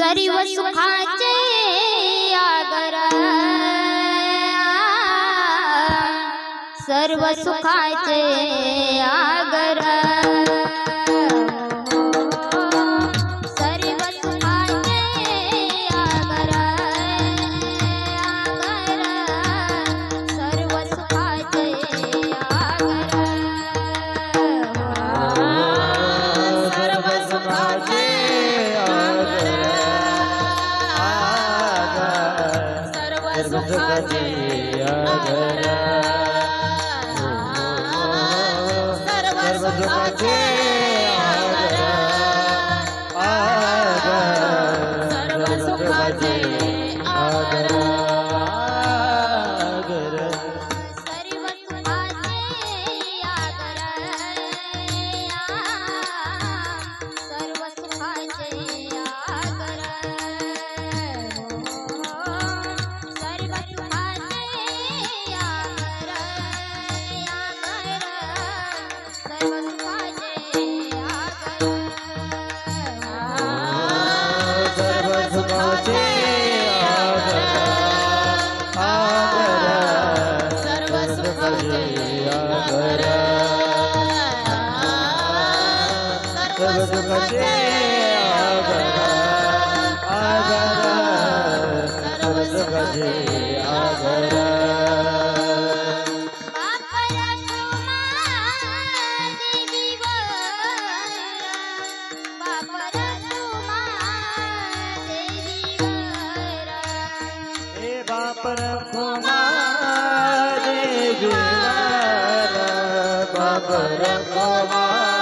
सर्व सुखाचे आगर सर्व सुखाचे आगर सर्व सुखाचे आगर सर्व सुखाचे आगर सर्व सुखाचे सर्व सुखाचे आगर सर्व सुखाचे सर्व सुखाचे आगर सर्व सुखाचे आगर सर्व सुखाचे आगर सर्व सुखाचे आगर सर्व सुखाचे सर्व सुखाचे सर्व सुखाचे आगर सर्व सुखाचे सर्व सुखाचे आगर बाप रखुमा देवीवर बाप रखुमा